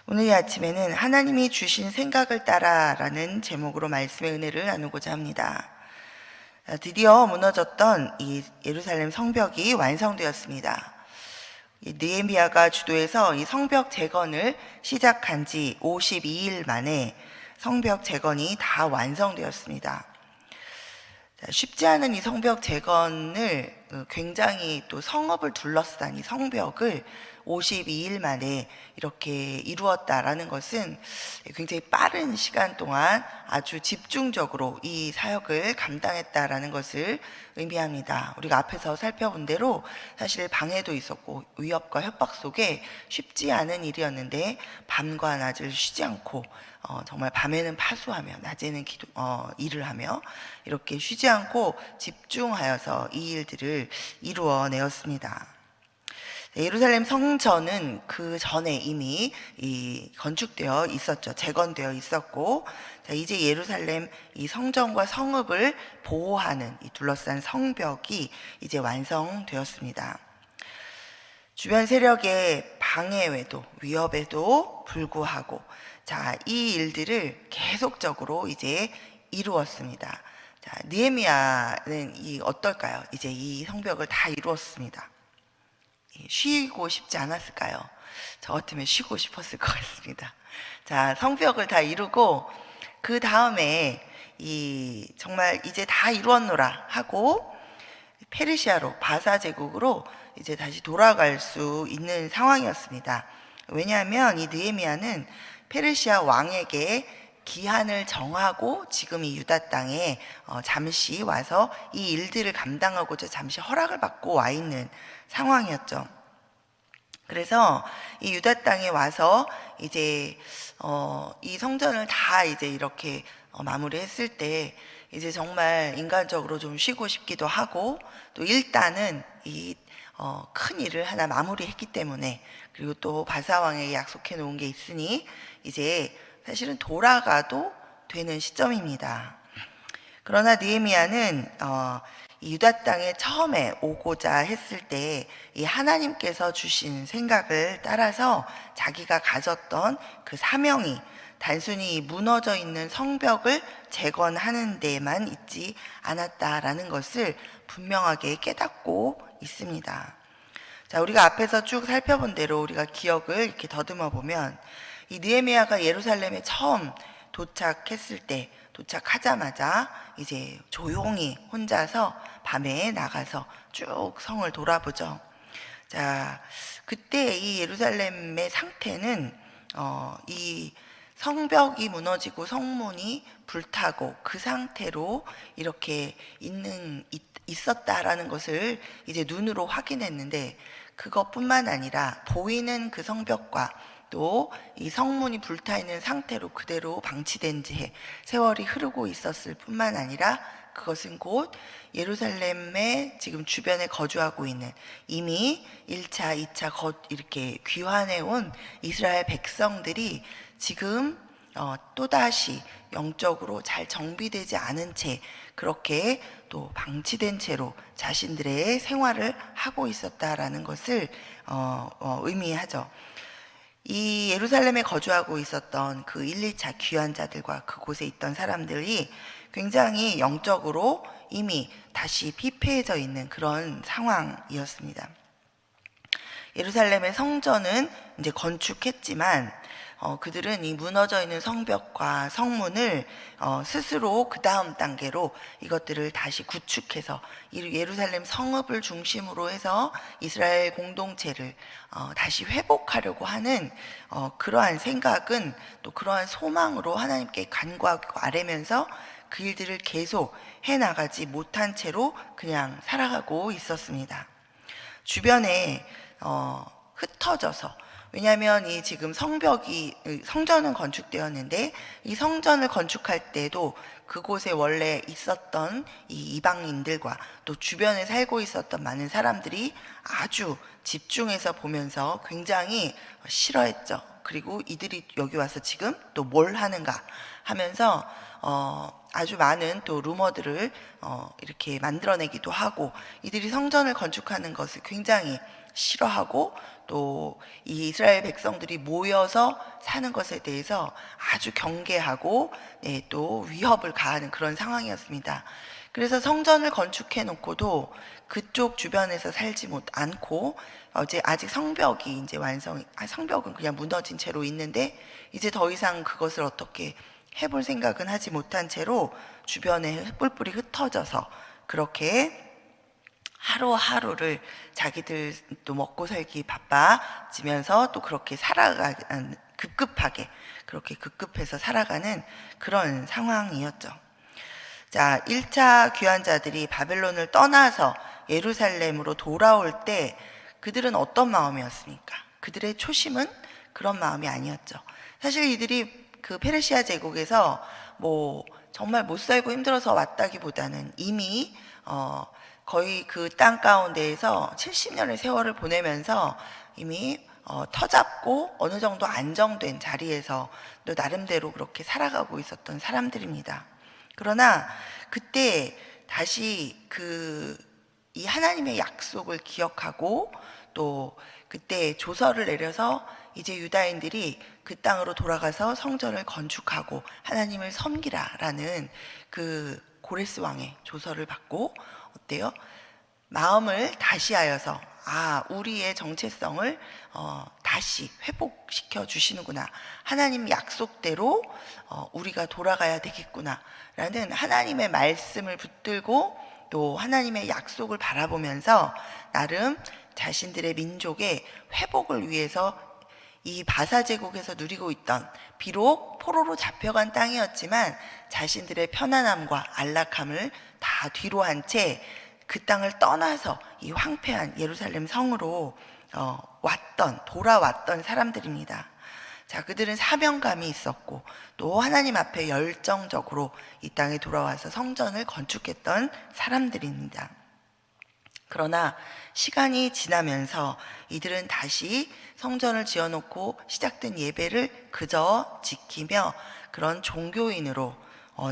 오늘 이 아침에는 하나님이 주신 생각을 따라라는 제목으로 말씀의 은혜를 나누고자 합니다. 드디어 무너졌던 이 예루살렘 성벽이 완성되었습니다. 느헤미야가 주도해서 이 성벽 재건을 시작한 지 52일 만에 성벽 재건이 다 완성되었습니다. 쉽지 않은 이 성벽 재건을 굉장히 또 성읍을 둘러싼 이 성벽을 52일 만에 이렇게 이루었다라는 것은 굉장히 빠른 시간 동안 아주 집중적으로 이 사역을 감당했다라는 것을 의미합니다. 우리가 앞에서 살펴본 대로 사실 방해도 있었고 위협과 협박 속에 쉽지 않은 일이었는데 밤과 낮을 쉬지 않고 정말 밤에는 파수하며 낮에는 일을 하며 이렇게 쉬지 않고 집중하여서 이 일들을 이루어내었습니다. 예루살렘 성전은 그 전에 이미 건축되어 있었죠. 재건되어 있었고, 이제 예루살렘 이 성전과 성읍을 보호하는 이 둘러싼 성벽이 이제 완성되었습니다. 주변 세력의 방해에도 위협에도 불구하고 이 일들을 계속적으로 이제 이루었습니다. 느헤미야는 어떨까요? 이제 이 성벽을 다 이루었습니다. 쉬고 싶지 않았을까요? 저 같으면 쉬고 싶었을 것 같습니다. 성벽을 다 이루고 그 다음에 정말 이제 다 이루었노라 하고 페르시아로 바사 제국으로 이제 다시 돌아갈 수 있는 상황이었습니다. 왜냐하면 이 느헤미야는 페르시아 왕에게 기한을 정하고 지금 이 유다 땅에 잠시 와서 이 일들을 감당하고자 잠시 허락을 받고 와 있는 상황이었죠. 그래서 이 유다 땅에 와서 이제 이 성전을 다 이제 이렇게 마무리했을 때 이제 정말 인간적으로 좀 쉬고 싶기도 하고, 또 일단은 큰 일을 하나 마무리했기 때문에, 그리고 또 바사 왕에게 약속해 놓은 게 있으니 이제 사실은 돌아가도 되는 시점입니다. 그러나 느헤미야는 이 유다 땅에 처음에 오고자 했을 때 이 하나님께서 주신 생각을 따라서 자기가 가졌던 그 사명이 단순히 무너져 있는 성벽을 재건하는 데만 있지 않았다라는 것을 분명하게 깨닫고 있습니다. 우리가 앞에서 쭉 살펴본 대로 우리가 기억을 이렇게 더듬어 보면 이 느헤미야가 예루살렘에 처음 도착했을 때, 도착하자마자 이제 조용히 혼자서 밤에 나가서 쭉 성을 돌아보죠. 그때 이 예루살렘의 상태는 이 성벽이 무너지고 성문이 불타고 그 상태로 이렇게 있었다라는 것을 이제 눈으로 확인했는데, 그것뿐만 아니라 보이는 그 성벽과 또 이 성문이 불타 있는 상태로 그대로 방치된 지 세월이 흐르고 있었을 뿐만 아니라 그것은 곧 예루살렘의 지금 주변에 거주하고 있는 이미 1차, 2차 이렇게 귀환해 온 이스라엘 백성들이 지금 또다시 영적으로 잘 정비되지 않은 채 그렇게 또 방치된 채로 자신들의 생활을 하고 있었다라는 것을 의미하죠. 이 예루살렘에 거주하고 있었던 그 1, 2차 귀환자들과 그곳에 있던 사람들이 굉장히 영적으로 이미 다시 피폐해져 있는 그런 상황이었습니다. 예루살렘의 성전은 이제 건축했지만 그들은 이 무너져 있는 성벽과 성문을 스스로 그 다음 단계로 이것들을 다시 구축해서 예루살렘 성읍을 중심으로 해서 이스라엘 공동체를 다시 회복하려고 하는 그러한 생각은, 또 그러한 소망으로 하나님께 간구하고 아뢰면서 그 일들을 계속 해나가지 못한 채로 그냥 살아가고 있었습니다. 주변에 흩어져서, 왜냐하면 이 지금 성전은 건축되었는데 이 성전을 건축할 때도 그곳에 원래 있었던 이 이방인들과 또 주변에 살고 있었던 많은 사람들이 아주 집중해서 보면서 굉장히 싫어했죠. 그리고 이들이 여기 와서 지금 또 뭘 하는가 하면서 아주 많은 또 루머들을 이렇게 만들어내기도 하고, 이들이 성전을 건축하는 것을 굉장히 싫어하고 또 이 이스라엘 백성들이 모여서 사는 것에 대해서 아주 경계하고 또 위협을 가하는 그런 상황이었습니다. 그래서 성전을 건축해 놓고도 그쪽 주변에서 살지 않고 아직 성벽이 이제 성벽은 그냥 무너진 채로 있는데 이제 더 이상 그것을 어떻게 해볼 생각은 하지 못한 채로 주변에 뿔뿔이 흩어져서 그렇게 하루하루를 자기들도 먹고 살기 바빠지면서 또 그렇게 살아가는 그렇게 급급해서 살아가는 그런 상황이었죠. 자, 1차 귀환자들이 바벨론을 떠나서 예루살렘으로 돌아올 때 그들은 어떤 마음이었습니까? 그들의 초심은 그런 마음이 아니었죠. 사실 이들이 그 페르시아 제국에서 뭐 정말 못 살고 힘들어서 왔다기보다는 이미 거의 그 땅 가운데에서 70년의 세월을 보내면서 이미 터잡고 어느 정도 안정된 자리에서 또 나름대로 그렇게 살아가고 있었던 사람들입니다. 그러나 그때 다시 이 하나님의 약속을 기억하고 또 그때 조서를 내려서 이제 유다인들이 그 땅으로 돌아가서 성전을 건축하고 하나님을 섬기라라는 그 고레스 왕의 조서를 받고 어때요? 마음을 다시 하여서 우리의 정체성을 다시 회복시켜 주시는구나. 하나님 약속대로 우리가 돌아가야 되겠구나 라는 하나님의 말씀을 붙들고 또 하나님의 약속을 바라보면서 나름 자신들의 민족의 회복을 위해서 이 바사 제국에서 누리고 있던 비록 포로로 잡혀간 땅이었지만 자신들의 편안함과 안락함을 다 뒤로 한 채 그 땅을 떠나서 이 황폐한 예루살렘 성으로 돌아왔던 사람들입니다. 자, 그들은 사명감이 있었고 또 하나님 앞에 열정적으로 이 땅에 돌아와서 성전을 건축했던 사람들입니다. 그러나 시간이 지나면서 이들은 다시 성전을 지어놓고 시작된 예배를 그저 지키며 그런 종교인으로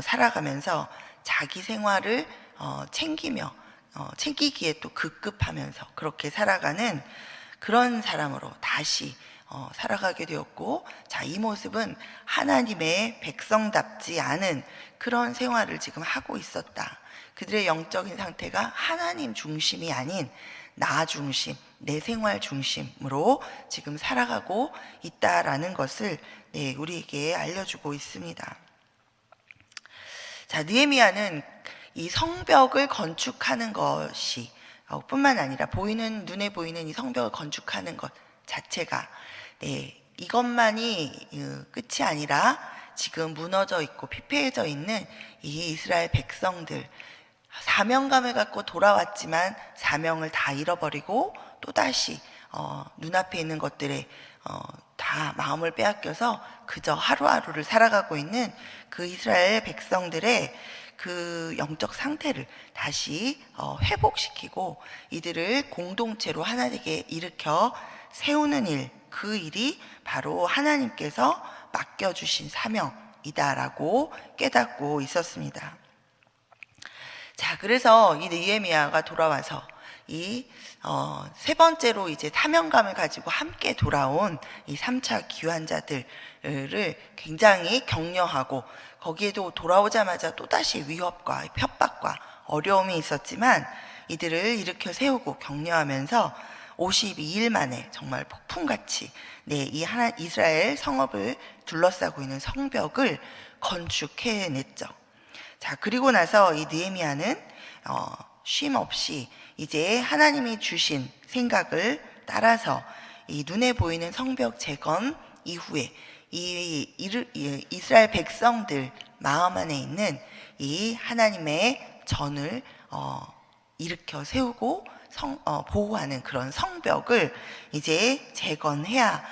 살아가면서 자기 생활을 챙기기에 또 급급하면서 그렇게 살아가는 그런 사람으로 다시 살아가게 되었고, 자, 이 모습은 하나님의 백성답지 않은 그런 생활을 지금 하고 있었다. 그들의 영적인 상태가 하나님 중심이 아닌 나 중심, 내 생활 중심으로 지금 살아가고 있다라는 것을 우리에게 알려주고 있습니다. 자, 느헤미야는 이 성벽을 건축하는 것이 뿐만 아니라 눈에 보이는 이 성벽을 건축하는 것 자체가 이것만이 끝이 아니라 지금 무너져 있고 피폐해져 있는 이 이스라엘 백성들, 사명감을 갖고 돌아왔지만 사명을 다 잃어버리고 또다시 눈앞에 있는 것들에 다 마음을 빼앗겨서 그저 하루하루를 살아가고 있는 그 이스라엘 백성들의 그 영적 상태를 다시 회복시키고 이들을 공동체로 하나 되게 일으켜 세우는 일, 그 일이 바로 하나님께서 맡겨주신 사명이다라고 깨닫고 있었습니다. 자, 그래서 이 느헤미야가 돌아와서 이 세 번째로 이제 사명감을 가지고 함께 돌아온 이 3차 귀환자들을 굉장히 격려하고, 거기에도 돌아오자마자 또다시 위협과 협박과 어려움이 있었지만 이들을 일으켜 세우고 격려하면서 52일 만에 정말 폭풍같이 이 이스라엘 성읍을 둘러싸고 있는 성벽을 건축해냈죠. 자, 그리고 나서 이 느헤미야는 쉼 없이 이제 하나님이 주신 생각을 따라서 이 눈에 보이는 성벽 재건 이후에 이스라엘 백성들 마음 안에 있는 이 하나님의 전을 일으켜 세우고 보호하는 그런 성벽을 이제 재건해야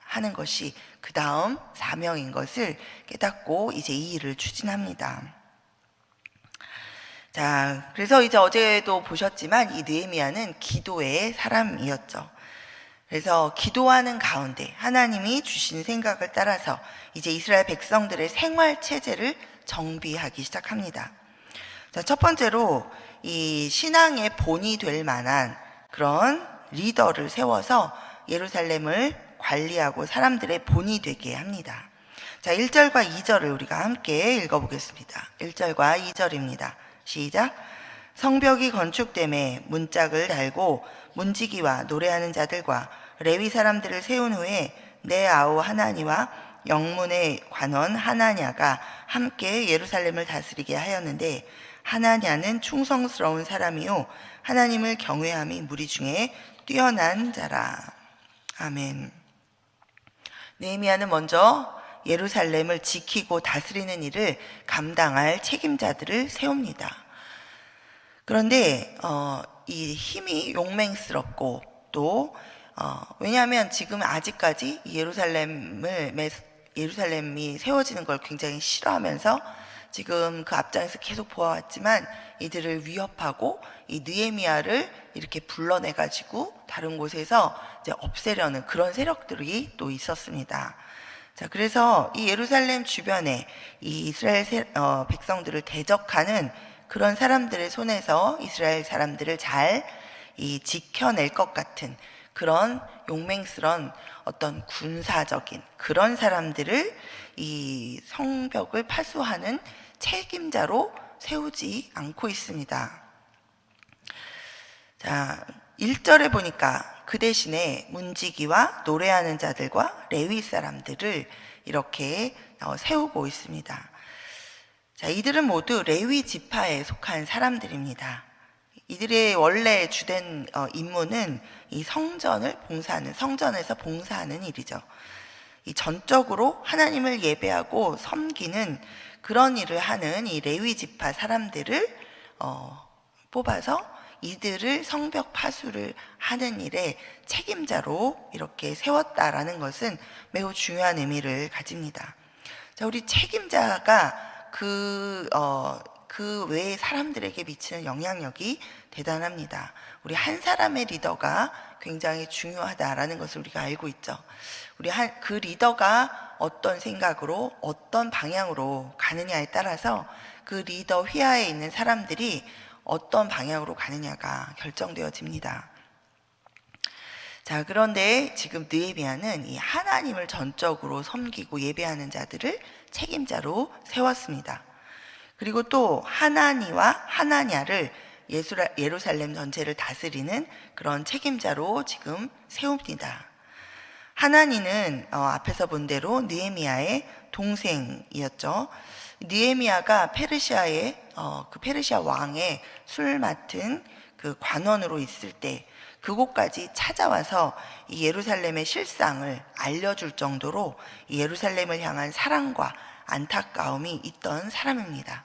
하는 것이 그 다음 사명인 것을 깨닫고 이제 이 일을 추진합니다. 자, 그래서 이제 어제도 보셨지만 이 느헤미야는 기도의 사람이었죠. 그래서 기도하는 가운데 하나님이 주신 생각을 따라서 이제 이스라엘 백성들의 생활 체제를 정비하기 시작합니다. 자, 첫 번째로 이 신앙의 본이 될 만한 그런 리더를 세워서 예루살렘을 관리하고 사람들의 본이 되게 합니다. 자, 1절과 2절을 우리가 함께 읽어보겠습니다. 1절과 2절입니다. 시작. 성벽이 건축됨에 문짝을 달고 문지기와 노래하는 자들과 레위 사람들을 세운 후에 내 아우 하나니와 영문의 관원 하나냐가 함께 예루살렘을 다스리게 하였는데 하나냐는 충성스러운 사람이요 하나님을 경외함이 무리 중에 뛰어난 자라. 아멘. 느헤미야는 먼저 예루살렘을 지키고 다스리는 일을 감당할 책임자들을 세웁니다. 그런데 이 힘이 용맹스럽고 또 왜냐하면 지금 아직까지 예루살렘이 세워지는 걸 굉장히 싫어하면서 지금 그 앞장에서 계속 보아왔지만 이들을 위협하고 이 느헤미야를 이렇게 불러내 가지고 다른 곳에서 이제 없애려는 그런 세력들이 또 있었습니다. 자, 그래서 이 예루살렘 주변에 이 이스라엘 백성들을 대적하는 그런 사람들의 손에서 이스라엘 사람들을 잘 지켜낼 것 같은 그런 용맹스러운 어떤 군사적인 그런 사람들을 이 성벽을 파수하는 책임자로 세우지 않고 있습니다. 자, 1절에 보니까 그 대신에 문지기와 노래하는 자들과 레위 사람들을 이렇게 세우고 있습니다. 자, 이들은 모두 레위 지파에 속한 사람들입니다. 이들의 원래 주된 임무는 이 성전을 봉사하는, 성전에서 봉사하는 일이죠. 이 전적으로 하나님을 예배하고 섬기는 그런 일을 하는 이 레위 지파 사람들을 뽑아서 이들을 성벽 파수를 하는 일에 책임자로 이렇게 세웠다라는 것은 매우 중요한 의미를 가집니다. 자, 우리 책임자가 그 외의 사람들에게 미치는 영향력이 대단합니다. 우리 한 사람의 리더가 굉장히 중요하다라는 것을 우리가 알고 있죠. 그 리더가 어떤 생각으로 어떤 방향으로 가느냐에 따라서 그 리더 휘하에 있는 사람들이 어떤 방향으로 가느냐가 결정되어집니다. 자, 그런데 지금 느헤미야는 이 하나님을 전적으로 섬기고 예배하는 자들을 책임자로 세웠습니다. 그리고 또 하나니와 하나냐를 예루살렘 전체를 다스리는 그런 책임자로 지금 세웁니다. 하나니는 앞에서 본 대로 느헤미야의 동생이었죠. 느헤미야가 그 페르시아 왕의 술 맡은 그 관원으로 있을 때 그곳까지 찾아와서 이 예루살렘의 실상을 알려줄 정도로 이 예루살렘을 향한 사랑과 안타까움이 있던 사람입니다.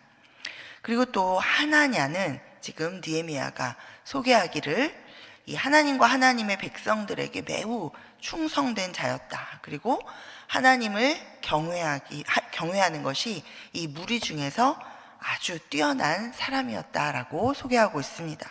그리고 또 하나냐는 지금 느헤미야가 소개하기를 이 하나님과 하나님의 백성들에게 매우 충성된 자였다. 그리고 하나님을 경외하는 것이 이 무리 중에서 아주 뛰어난 사람이었다라고 소개하고 있습니다.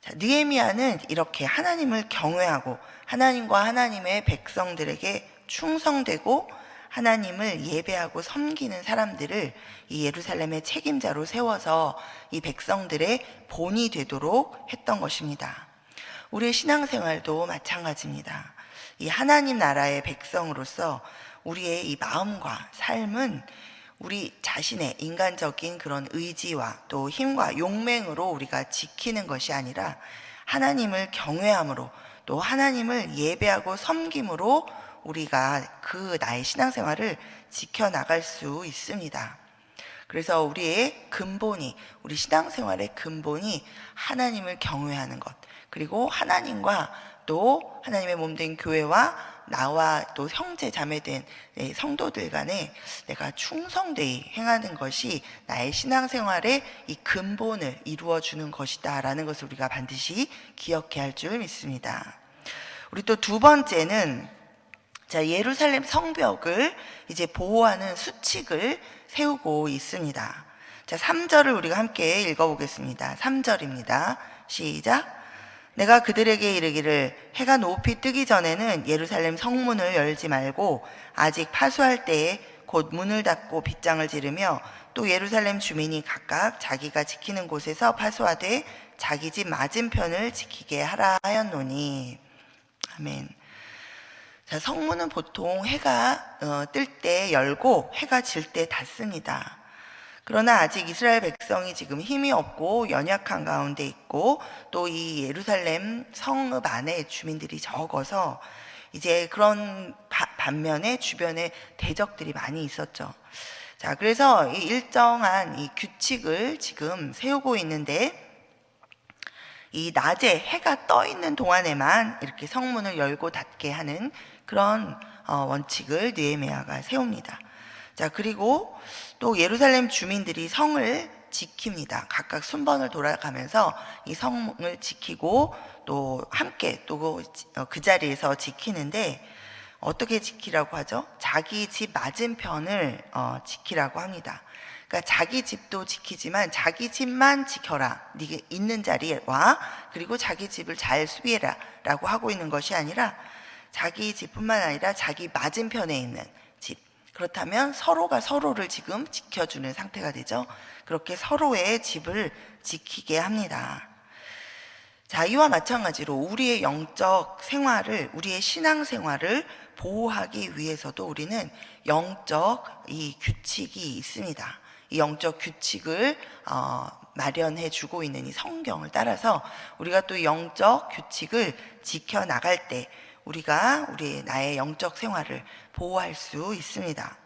자, 느헤미야는 이렇게 하나님을 경외하고 하나님과 하나님의 백성들에게 충성되고 하나님을 예배하고 섬기는 사람들을 이 예루살렘의 책임자로 세워서 이 백성들의 본이 되도록 했던 것입니다. 우리의 신앙생활도 마찬가지입니다. 이 하나님 나라의 백성으로서 우리의 이 마음과 삶은 우리 자신의 인간적인 그런 의지와 또 힘과 용맹으로 우리가 지키는 것이 아니라 하나님을 경외함으로 또 하나님을 예배하고 섬김으로 우리가 나의 신앙생활을 지켜나갈 수 있습니다. 그래서 우리의 근본이, 우리 신앙생활의 근본이 하나님을 경외하는 것, 그리고 하나님과 또 하나님의 몸된 교회와 나와 또 형제 자매된 성도들 간에 내가 충성되이 행하는 것이 나의 신앙생활의 이 근본을 이루어주는 것이다 라는 것을 우리가 반드시 기억해야 할 줄 믿습니다. 우리 또 두 번째는 자, 예루살렘 성벽을 이제 보호하는 수칙을 세우고 있습니다. 자, 3절을 우리가 함께 읽어보겠습니다. 3절입니다. 시작. 내가 그들에게 이르기를 해가 높이 뜨기 전에는 예루살렘 성문을 열지 말고 아직 파수할 때에 곧 문을 닫고 빗장을 지르며 또 예루살렘 주민이 각각 자기가 지키는 곳에서 파수하되 자기 집 맞은편을 지키게 하라 하였노니. 아멘. 자, 성문은 보통 해가 뜰 때 열고 해가 질 때 닫습니다. 그러나 아직 이스라엘 백성이 지금 힘이 없고 연약한 가운데 있고 또 이 예루살렘 성읍 안에 주민들이 적어서 이제 그런 반면에 주변에 대적들이 많이 있었죠. 자, 그래서 이 일정한 이 규칙을 지금 세우고 있는데, 이 낮에 해가 떠 있는 동안에만 이렇게 성문을 열고 닫게 하는 그런 원칙을 느헤미야가 세웁니다. 자, 그리고 또 예루살렘 주민들이 성을 지킵니다. 각각 순번을 돌아가면서 이 성을 지키고 또 함께 또 그 자리에서 지키는데, 어떻게 지키라고 하죠? 자기 집 맞은편을 지키라고 합니다. 그러니까 자기 집도 지키지만 자기 집만 지켜라, 네가 있는 자리와, 그리고 자기 집을 잘 수비해라 라고 하고 있는 것이 아니라 자기 집뿐만 아니라 자기 맞은편에 있는 집, 그렇다면 서로가 서로를 지금 지켜주는 상태가 되죠. 그렇게 서로의 집을 지키게 합니다. 자, 이와 마찬가지로 우리의 영적 생활을, 우리의 신앙 생활을 보호하기 위해서도 우리는 영적 이 규칙이 있습니다. 이 영적 규칙을 마련해 주고 있는 이 성경을 따라서 우리가 또 영적 규칙을 지켜 나갈 때 우리가 나의 영적 생활을 보호할 수 있습니다.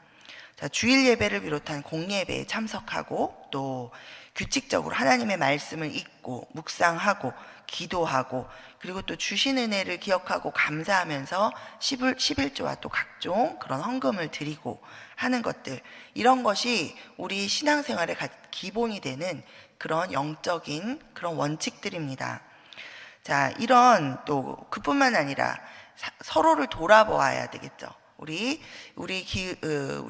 자, 주일 예배를 비롯한 공예배에 참석하고 또 규칙적으로 하나님의 말씀을 읽고 묵상하고 기도하고, 그리고 또 주신 은혜를 기억하고 감사하면서 11조와 또 각종 그런 헌금을 드리고 하는 것들, 이런 것이 우리 신앙생활의 기본이 되는 그런 영적인 그런 원칙들입니다. 자, 이런 또 그뿐만 아니라 서로를 돌아보아야 되겠죠. 우리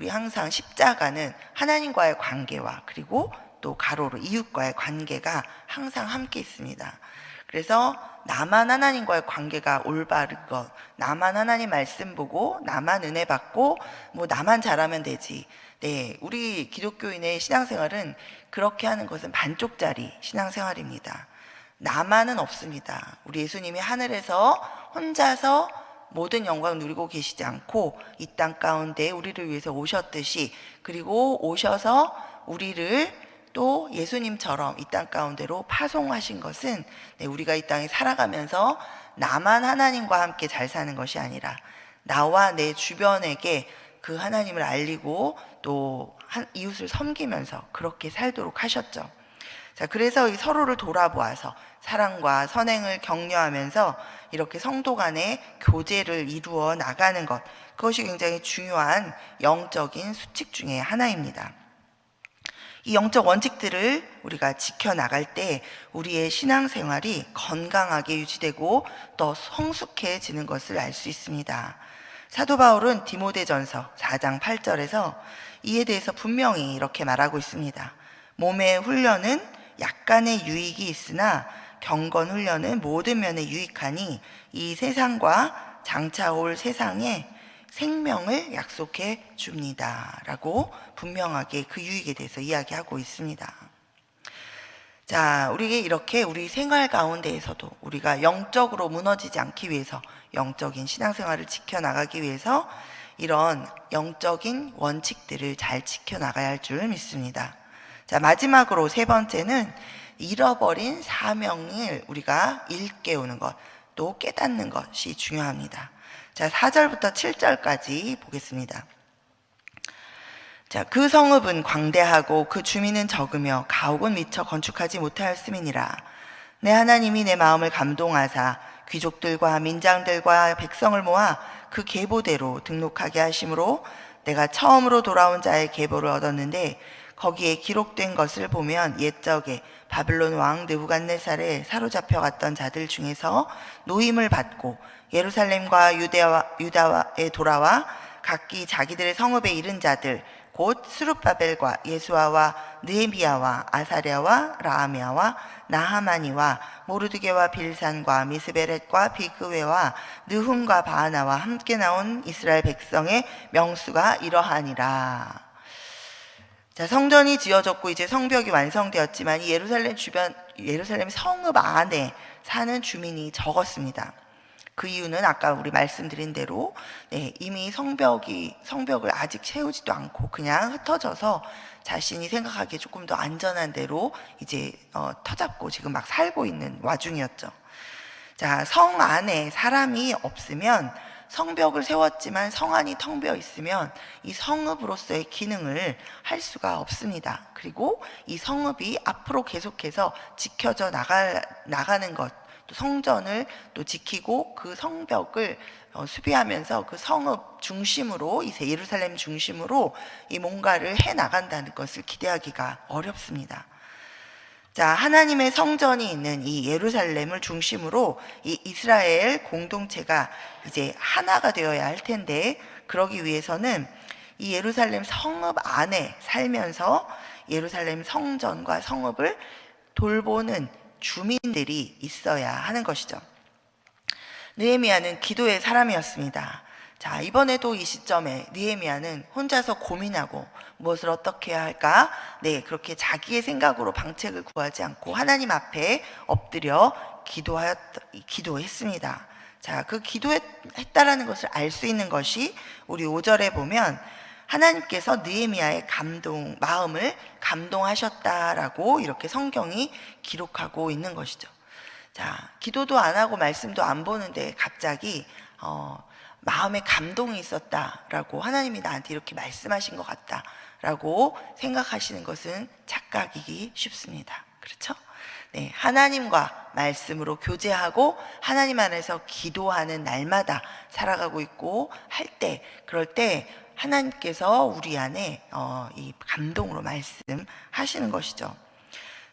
항상 십자가는 하나님과의 관계와 그리고 또 가로로 이웃과의 관계가 항상 함께 있습니다. 그래서 나만 하나님과의 관계가 올바른 것, 나만 하나님 말씀 보고 나만 은혜 받고 뭐 나만 잘하면 되지. 네, 우리 기독교인의 신앙생활은 그렇게 하는 것은 반쪽짜리 신앙생활입니다. 나만은 없습니다. 우리 예수님이 하늘에서 혼자서 모든 영광을 누리고 계시지 않고 이 땅 가운데 우리를 위해서 오셨듯이, 그리고 오셔서 우리를 또 예수님처럼 이 땅 가운데로 파송하신 것은 우리가 이 땅에 살아가면서 나만 하나님과 함께 잘 사는 것이 아니라 나와 내 주변에게 그 하나님을 알리고 또 이웃을 섬기면서 그렇게 살도록 하셨죠. 자, 그래서 이 서로를 돌아보아서 사랑과 선행을 격려하면서 이렇게 성도 간의 교제를 이루어 나가는 것, 그것이 굉장히 중요한 영적인 수칙 중에 하나입니다. 이 영적 원칙들을 우리가 지켜나갈 때 우리의 신앙생활이 건강하게 유지되고 더 성숙해지는 것을 알 수 있습니다. 사도 바울은 디모데전서 4장 8절에서 이에 대해서 분명히 이렇게 말하고 있습니다. 몸의 훈련은 약간의 유익이 있으나 경건 훈련은 모든 면에 유익하니 이 세상과 장차 올 세상에 생명을 약속해 줍니다 라고 분명하게 그 유익에 대해서 이야기하고 있습니다. 자, 이렇게 우리 생활 가운데에서도 우리가 영적으로 무너지지 않기 위해서, 영적인 신앙생활을 지켜나가기 위해서 이런 영적인 원칙들을 잘 지켜나가야 할 줄 믿습니다. 자, 마지막으로 세 번째는 잃어버린 사명을 우리가 일깨우는 것, 또 깨닫는 것이 중요합니다. 자, 4절부터 7절까지 보겠습니다. 자, 그 성읍은 광대하고 그 주민은 적으며 가옥은 미처 건축하지 못하였음이니라. 내 하나님이 내 마음을 감동하사 귀족들과 민장들과 백성을 모아 그 계보대로 등록하게 하심으로 내가 처음으로 돌아온 자의 계보를 얻었는데, 거기에 기록된 것을 보면 옛적에 바빌론 왕 느부갓네살에 사로잡혀 갔던 자들 중에서 노임을 받고 예루살렘과 유다에 돌아와 각기 자기들의 성읍에 이른 자들, 곧 스룹바벨과 예수아와 느헤미야와 아사랴와 라하미야와 나하마니와 모르드게와 빌산과 미스베렛과 비그웨와 느훔과 바하나와 함께 나온 이스라엘 백성의 명수가 이러하니라. 자, 성전이 지어졌고 이제 성벽이 완성되었지만 이 예루살렘 성읍 안에 사는 주민이 적었습니다. 그 이유는 아까 우리 말씀드린 대로 이미 성벽을 아직 세우지도 않고 그냥 흩어져서 자신이 생각하기에 조금 더 안전한 대로 이제 터잡고 지금 막 살고 있는 와중이었죠. 자, 성 안에 사람이 없으면, 성벽을 세웠지만 성 안이 텅 비어 있으면 이 성읍으로서의 기능을 할 수가 없습니다. 그리고 이 성읍이 앞으로 계속해서 지켜져 나가는 것, 또 성전을 또 지키고 그 성벽을 수비하면서 그 성읍 중심으로, 이 예루살렘 중심으로 이 뭔가를 해 나간다는 것을 기대하기가 어렵습니다. 자, 하나님의 성전이 있는 이 예루살렘을 중심으로 이 이스라엘 공동체가 이제 하나가 되어야 할 텐데, 그러기 위해서는 이 예루살렘 성읍 안에 살면서 예루살렘 성전과 성읍을 돌보는 주민들이 있어야 하는 것이죠. 느헤미야는 기도의 사람이었습니다. 자, 이번에도 이 시점에 느헤미야는 혼자서 고민하고 무엇을 어떻게 해야 할까? 그렇게 자기의 생각으로 방책을 구하지 않고 하나님 앞에 엎드려 기도했습니다. 자, 그 기도했다라는 것을 알 수 있는 것이 우리 5절에 보면 하나님께서 느헤미야의 마음을 감동하셨다라고 이렇게 성경이 기록하고 있는 것이죠. 자, 기도도 안 하고 말씀도 안 보는데 갑자기 마음에 감동이 있었다라고, 하나님이 나한테 이렇게 말씀하신 것 같다라고 생각하시는 것은 착각이기 쉽습니다. 그렇죠? 하나님과 말씀으로 교제하고 하나님 안에서 기도하는 날마다 살아가고 있고 그럴 때 하나님께서 우리 안에 이 감동으로 말씀하시는 것이죠.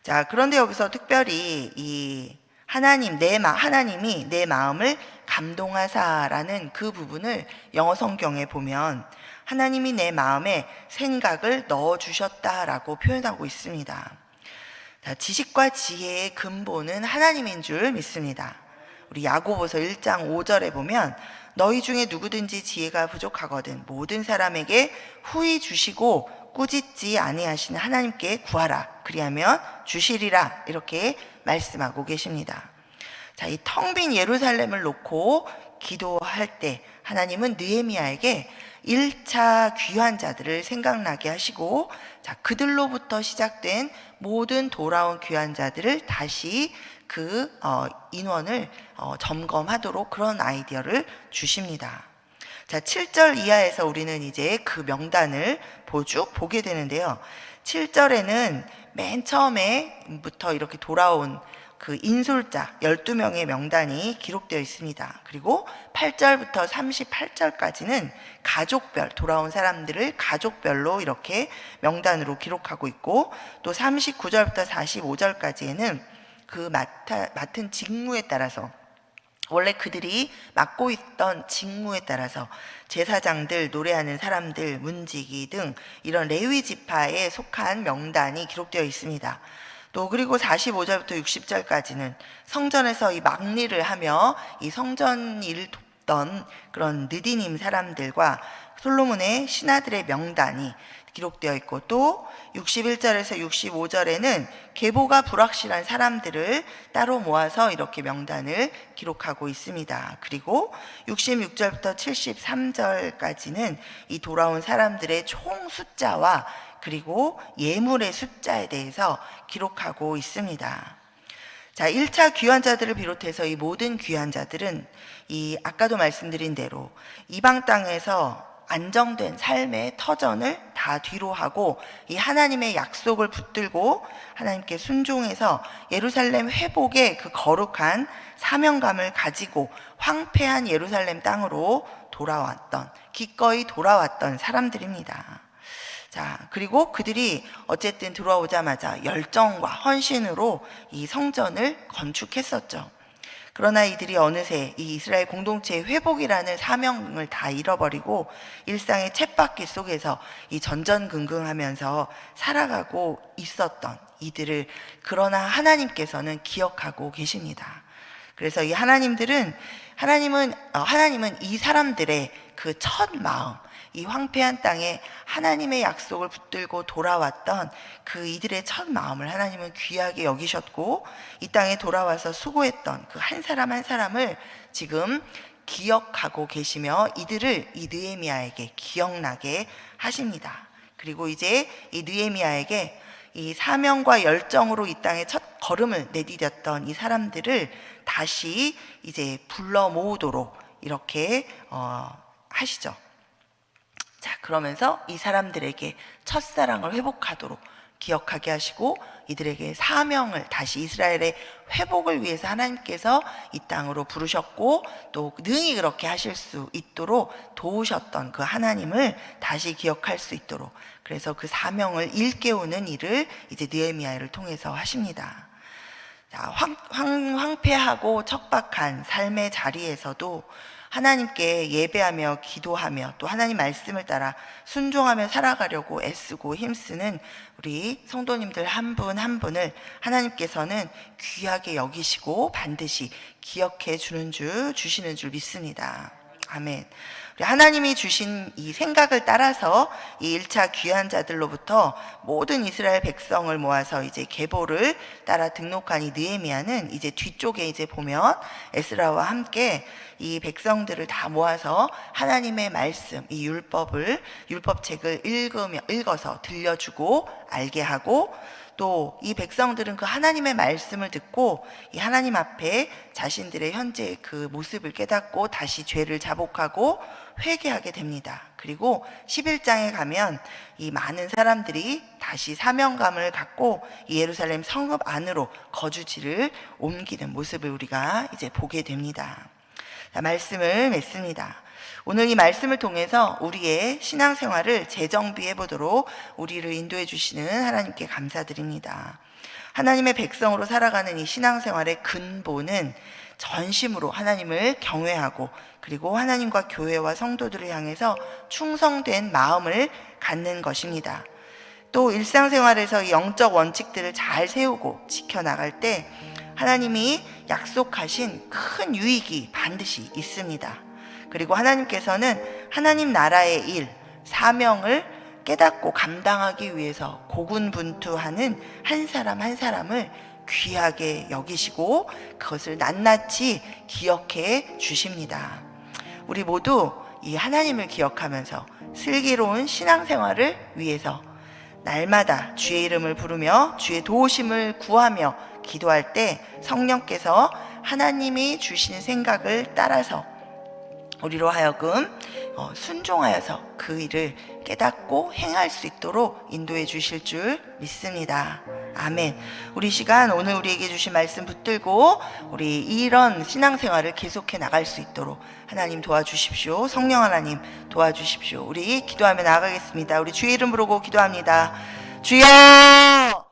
자, 그런데 여기서 특별히 이 하나님이 내 마음을 감동하사라는 그 부분을 영어 성경에 보면 하나님이 내 마음에 생각을 넣어주셨다라고 표현하고 있습니다. 자, 지식과 지혜의 근본은 하나님인 줄 믿습니다. 우리 야고보서 1장 5절에 보면 너희 중에 누구든지 지혜가 부족하거든 모든 사람에게 후히 주시고 꾸짖지 아니하시는 하나님께 구하라 그리하면 주시리라, 이렇게 말씀하고 계십니다. 자, 이 텅 빈 예루살렘을 놓고 기도할 때 하나님은 느헤미야에게 1차 귀한 자들을 생각나게 하시고, 자, 그들로부터 시작된 모든 돌아온 귀한 자들을 다시 그 인원을 점검하도록 그런 아이디어를 주십니다. 자, 7절 이하에서 우리는 이제 그 명단을 쭉 보게 되는데요. 7절에는 맨 처음에부터 이렇게 돌아온 그 인솔자 12명의 명단이 기록되어 있습니다. 그리고 8절부터 38절까지는 가족별, 돌아온 사람들을 가족별로 이렇게 명단으로 기록하고 있고, 또 39절부터 45절까지에는 그 맡은 직무에 따라서, 원래 그들이 맡고 있던 직무에 따라서 제사장들, 노래하는 사람들, 문지기 등 이런 레위 지파에 속한 명단이 기록되어 있습니다. 또 그리고 45절부터 60절까지는 성전에서 이 막리를 하며 이 성전 일을 돕던 그런 느디님 사람들과 솔로몬의 신하들의 명단이 기록되어 있고, 또 61절에서 65절에는 계보가 불확실한 사람들을 따로 모아서 이렇게 명단을 기록하고 있습니다. 그리고 66절부터 73절까지는 이 돌아온 사람들의 총 숫자와 그리고 예물의 숫자에 대해서 기록하고 있습니다. 자, 1차 귀환자들을 비롯해서 이 모든 귀환자들은 이 아까도 말씀드린 대로 이방 땅에서 안정된 삶의 터전을 다 뒤로 하고 이 하나님의 약속을 붙들고 하나님께 순종해서 예루살렘 회복의 그 거룩한 사명감을 가지고 황폐한 예루살렘 땅으로 기꺼이 돌아왔던 사람들입니다. 자, 그리고 그들이 어쨌든 들어오자마자 열정과 헌신으로 이 성전을 건축했었죠. 그러나 이들이 어느새 이 이스라엘 공동체의 회복이라는 사명을 다 잃어버리고 일상의 쳇바퀴 속에서 이 전전긍긍하면서 살아가고 있었던 이들을, 그러나 하나님께서는 기억하고 계십니다. 그래서 이 하나님은 이 사람들의 그 첫 마음, 이 황폐한 땅에 하나님의 약속을 붙들고 돌아왔던 그 이들의 첫 마음을 하나님은 귀하게 여기셨고, 이 땅에 돌아와서 수고했던 그 한 사람 한 사람을 지금 기억하고 계시며 이들을 이 느헤미야에게 기억나게 하십니다. 그리고 이제 이 느헤미야에게 이 사명과 열정으로 이 땅에 첫 걸음을 내디뎠던 이 사람들을 다시 이제 불러 모으도록 이렇게 하시죠. 자, 그러면서 이 사람들에게 첫사랑을 회복하도록 기억하게 하시고 이들에게 사명을 다시 이스라엘의 회복을 위해서 하나님께서 이 땅으로 부르셨고 또 능히 그렇게 하실 수 있도록 도우셨던 그 하나님을 다시 기억할 수 있도록, 그래서 그 사명을 일깨우는 일을 이제 느헤미야를 통해서 하십니다. 자, 황폐하고 척박한 삶의 자리에서도 하나님께 예배하며 기도하며 또 하나님 말씀을 따라 순종하며 살아가려고 애쓰고 힘쓰는 우리 성도님들 한 분 한 분을 하나님께서는 귀하게 여기시고 반드시 기억해 주시는 줄 믿습니다. 아멘. 우리 하나님이 주신 이 생각을 따라서 이 1차 귀한 자들로부터 모든 이스라엘 백성을 모아서 이제 계보를 따라 등록한 이 느헤미야는 이제 뒤쪽에 이제 보면 에스라와 함께 이 백성들을 다 모아서 하나님의 말씀, 이 율법책을 읽어서 들려주고 알게 하고, 또 이 백성들은 그 하나님의 말씀을 듣고 이 하나님 앞에 자신들의 현재의 그 모습을 깨닫고 다시 죄를 자복하고 회개하게 됩니다. 그리고 11장에 가면 이 많은 사람들이 다시 사명감을 갖고 이 예루살렘 성읍 안으로 거주지를 옮기는 모습을 우리가 이제 보게 됩니다. 자, 말씀을 맺습니다. 오늘 이 말씀을 통해서 우리의 신앙생활을 재정비해 보도록 우리를 인도해 주시는 하나님께 감사드립니다. 하나님의 백성으로 살아가는 이 신앙생활의 근본은 전심으로 하나님을 경외하고 그리고 하나님과 교회와 성도들을 향해서 충성된 마음을 갖는 것입니다. 또 일상생활에서 이 영적 원칙들을 잘 세우고 지켜나갈 때 하나님이 약속하신 큰 유익이 반드시 있습니다. 그리고 하나님께서는 하나님 나라의 일, 사명을 깨닫고 감당하기 위해서 고군분투하는 한 사람 한 사람을 귀하게 여기시고 그것을 낱낱이 기억해 주십니다. 우리 모두 이 하나님을 기억하면서 슬기로운 신앙생활을 위해서 날마다 주의 이름을 부르며 주의 도우심을 구하며 기도할 때 성령께서 하나님이 주신 생각을 따라서 우리로 하여금 순종하여서 그 일을 깨닫고 행할 수 있도록 인도해 주실 줄 믿습니다. 아멘. 우리 시간 오늘 우리에게 주신 말씀 붙들고 우리 이런 신앙생활을 계속해 나갈 수 있도록 하나님 도와주십시오. 성령 하나님 도와주십시오. 우리 기도하며 나아가겠습니다. 우리 주의 이름 부르고 기도합니다. 주여!